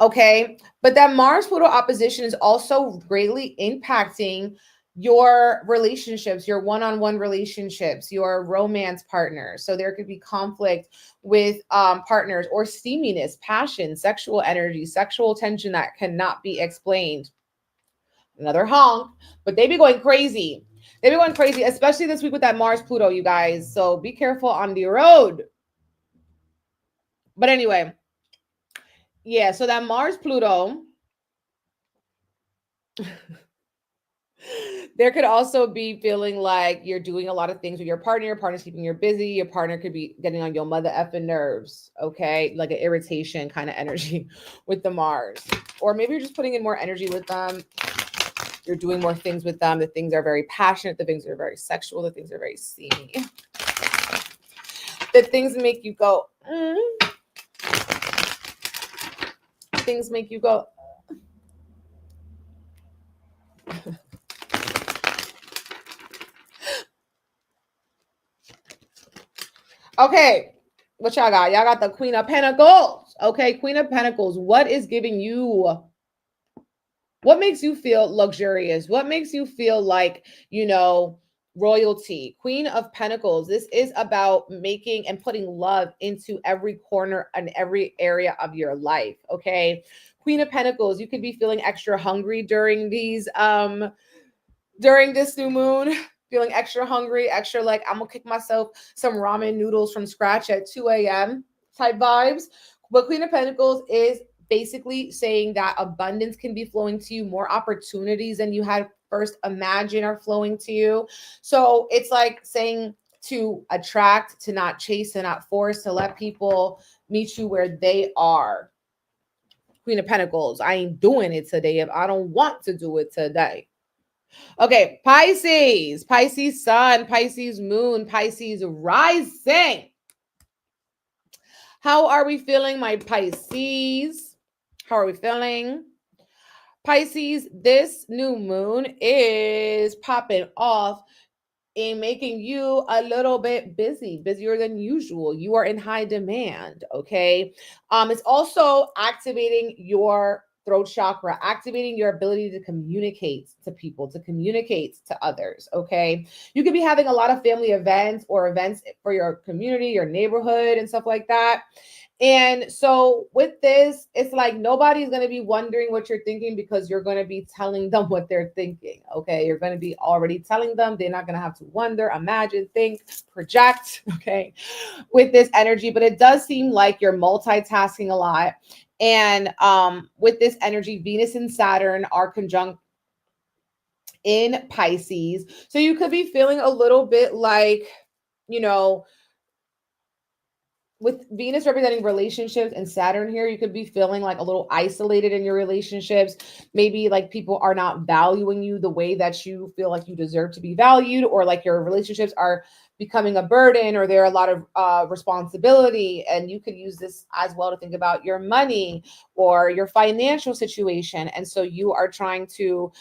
Okay. But that Mars-Pluto opposition is also greatly impacting your relationships, your one-on-one relationships, your romance partners. So there could be conflict with partners, or steaminess, passion, sexual energy, sexual tension that cannot be explained. Another honk, but they be going crazy. They be going crazy, especially this week with that Mars-Pluto, you guys. So be careful on the road. But anyway, yeah, so that Mars-Pluto, there could also be feeling like you're doing a lot of things with your partner's keeping you busy. Your partner could be getting on your mother effing nerves, okay? Like an irritation kind of energy with the Mars. Or maybe you're just putting in more energy with them. You're doing more things with them. The things are very passionate. The things are very sexual. The things are very steamy. The things make you go, Things make you go, Okay, what y'all got? Y'all got the Queen of Pentacles. Okay, Queen of Pentacles. What is giving you, what makes you feel luxurious? What makes you feel like, royalty? Queen of Pentacles. This is about making and putting love into every corner and every area of your life. Okay, Queen of Pentacles. You could be feeling extra hungry during these, during this new moon. Feeling extra hungry, extra like I'm gonna kick myself some ramen noodles from scratch at 2 a.m. type vibes. But Queen of Pentacles is basically saying that abundance can be flowing to you, more opportunities than you had first imagined are flowing to you. So it's like saying to attract, to not chase, to not force, to let people meet you where they are. Queen of Pentacles, I ain't doing it today if I don't want to do it today. Okay, Pisces, Pisces sun, Pisces moon, Pisces rising. How are we feeling, my Pisces? How are we feeling? Pisces, this new moon is popping off and making you a little bit busy, busier than usual. You are in high demand, okay? It's also activating your throat chakra, activating your ability to communicate to people, to communicate to others, okay? You could be having a lot of family events or events for your community, your neighborhood, and stuff like that. And so with this, it's like nobody's going to be wondering what you're thinking because you're going to be telling them what they're thinking, okay? You're going to be already telling them. They're not going to have to wonder, imagine, think, project, okay, with this energy. But it does seem like you're multitasking a lot. And with this energy, Venus and Saturn are conjunct in Pisces. So you could be feeling a little bit like, with Venus representing relationships and Saturn here, you could be feeling like a little isolated in your relationships. Maybe like people are not valuing you the way that you feel like you deserve to be valued, or like your relationships are becoming a burden, or there are a lot of responsibility. And you could use this as well to think about your money or your financial situation. And so you are trying to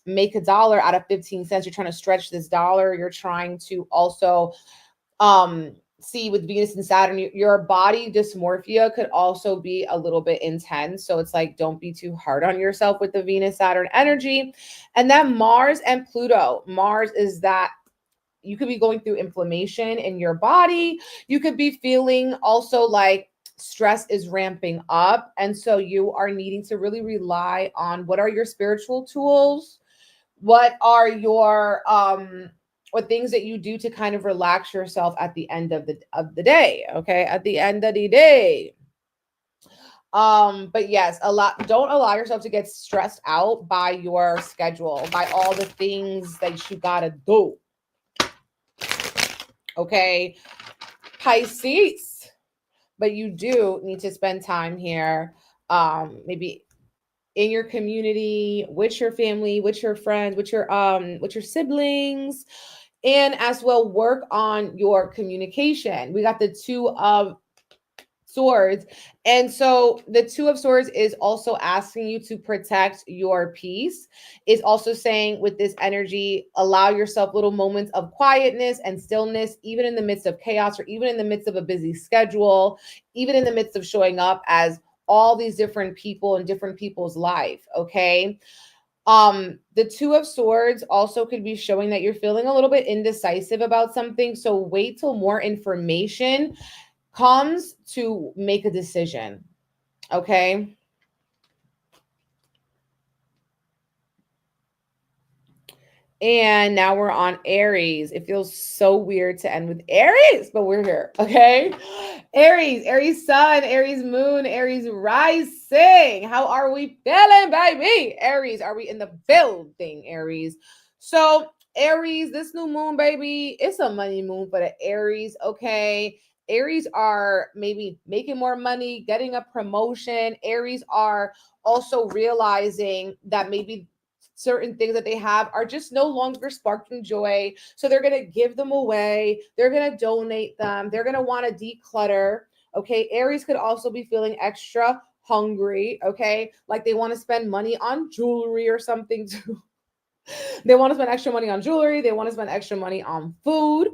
make a dollar out of 15 cents. You're trying to stretch this dollar. You're trying to also see, with Venus and Saturn, your body dysmorphia could also be a little bit intense. So it's like, don't be too hard on yourself with the Venus Saturn energy. And then Mars and Pluto. Mars is that you could be going through inflammation in your body. You could be feeling also like stress is ramping up. And so you are needing to really rely on what are your spiritual tools? What are your or things that you do to kind of relax yourself at the end of the day, okay? At the end of the day. But yes, don't allow yourself to get stressed out by your schedule, by all the things that you gotta do. Okay, Pisces. But you do need to spend time here, maybe in your community, with your family, with your friends, with your siblings. And as well, work on your communication. We got the Two of Swords. And so the Two of Swords is also asking you to protect your peace. It's also saying with this energy, allow yourself little moments of quietness and stillness, even in the midst of chaos, or even in the midst of a busy schedule, even in the midst of showing up as all these different people in different people's life. Okay. The Two of Swords also could be showing that you're feeling a little bit indecisive about something. So wait till more information comes to make a decision. Okay. And now we're on Aries. It feels so weird to end with Aries, but we're here. Okay. Aries sun, Aries moon, Aries rising. How are we feeling, baby? Aries, are we in the building, Aries? So Aries, this new moon, baby, it's a money moon for the Aries. Okay. Aries are maybe making more money, getting a promotion. Aries are also realizing that maybe certain things that they have are just no longer sparking joy. So they're going to give them away. They're going to donate them. They're going to want to declutter. Okay. Aries could also be feeling extra hungry. Okay. Like they want to spend money on jewelry or something too. They want to spend extra money on jewelry. They want to spend extra money on food.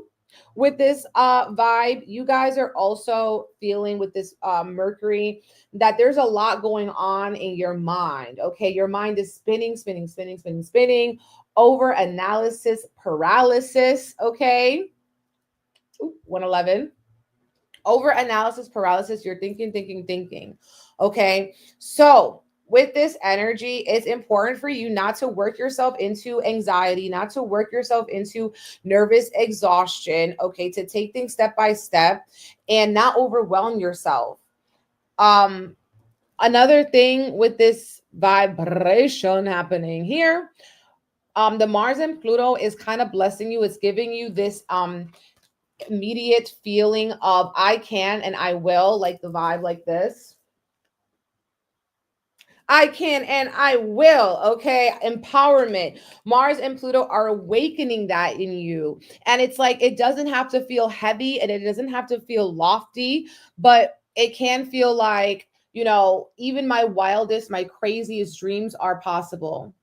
With this vibe, you guys are also feeling with this Mercury that there's a lot going on in your mind. Okay, your mind is spinning, over analysis paralysis. Okay, 111. Over analysis paralysis. You're thinking. Okay, so with this energy, it's important for you not to work yourself into anxiety, not to work yourself into nervous exhaustion, okay, to take things step by step and not overwhelm yourself. Another thing with this vibration happening here, the Mars and Pluto is kind of blessing you. It's giving you this immediate feeling of I can and I will, like the vibe like this. I can and I will. Okay. Empowerment. Mars and Pluto are awakening that in you. And it's like, it doesn't have to feel heavy and it doesn't have to feel lofty, but it can feel like, you know, even my wildest, my craziest dreams are possible.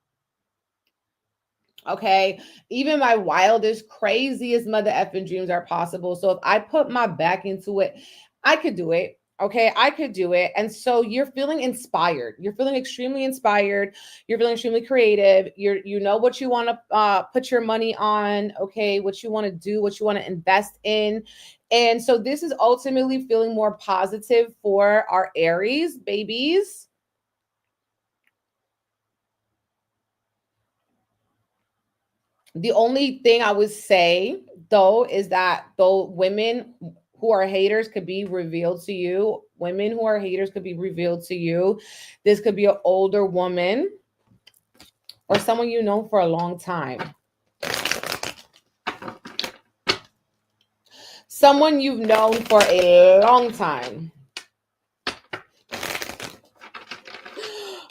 Okay. Even my wildest, craziest mother effing dreams are possible. So if I put my back into it, I could do it. Okay, I could do it. And so you're feeling inspired. You're feeling extremely inspired. You're feeling extremely creative. You know what you want to put your money on, okay, what you want to do, what you want to invest in. And so this is ultimately feeling more positive for our Aries babies. The only thing I would say though is that though women who are haters could be revealed to you, women who are haters could be revealed to you. This could be an older woman or someone you know for a long time. Someone you've known for a long time.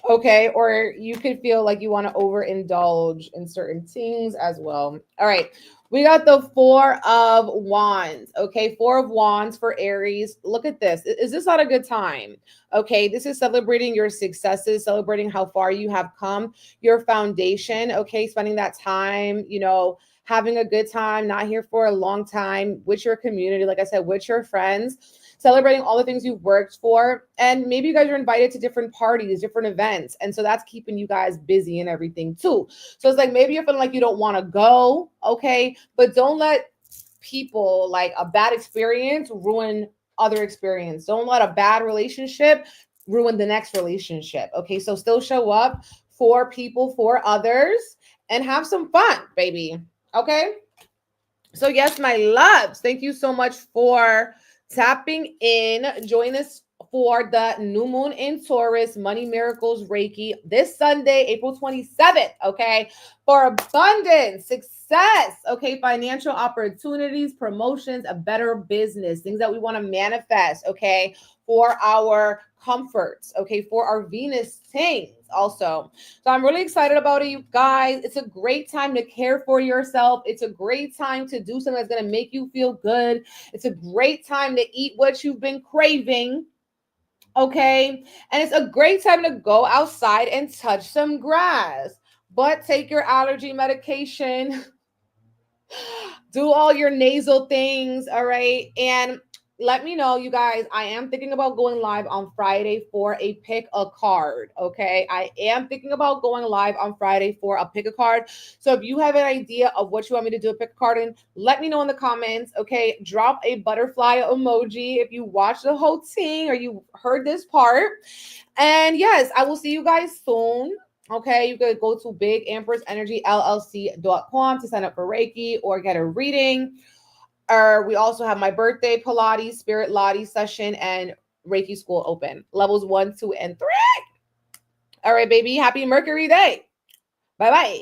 Okay, or you could feel like you want to overindulge in certain things as well. All right, we got the Four of Wands. Okay, Four of Wands for Aries. Look at this. Is this not a good time? Okay, this is celebrating your successes, celebrating how far you have come, your foundation. Okay, spending that time, you know, having a good time, not here for a long time with your community, like I said, with your friends, celebrating all the things you've worked for. And maybe you guys are invited to different parties, different events. And so that's keeping you guys busy and everything too. So it's like maybe you're feeling like you don't want to go, okay? But don't let people, like a bad experience, ruin other experience. Don't let a bad relationship ruin the next relationship, okay? So still show up for people, for others, and have some fun, baby. Okay. So yes, my loves, thank you so much for tapping in. Join us for the new moon in Taurus, Money Miracles Reiki, this Sunday, April 27th. Okay. For abundance, success, okay, financial opportunities, promotions, a better business, things that we want to manifest, okay, for our comforts, okay, for our Venus things also. So I'm really excited about it, you guys. It's a great time to care for yourself. It's a great time to do something that's going to make you feel good. It's a great time to eat what you've been craving. Okay. And it's a great time to go outside and touch some grass, but take your allergy medication. Do all your nasal things. All right. And let me know, you guys. I am thinking about going live on Friday for a pick a card. Okay. I am thinking about going live on Friday for a pick a card. So if you have an idea of what you want me to do a pick a card in, let me know in the comments. Okay. Drop a butterfly emoji if you watched the whole thing or you heard this part. And yes, I will see you guys soon. Okay, you could go to bigempressenergyllc.com to sign up for Reiki or get a reading. Or we also have my birthday Pilates, Spirit Lottie session, and Reiki School open. Levels 1, 2, and 3. All right, baby. Happy Mercury Day. Bye-bye.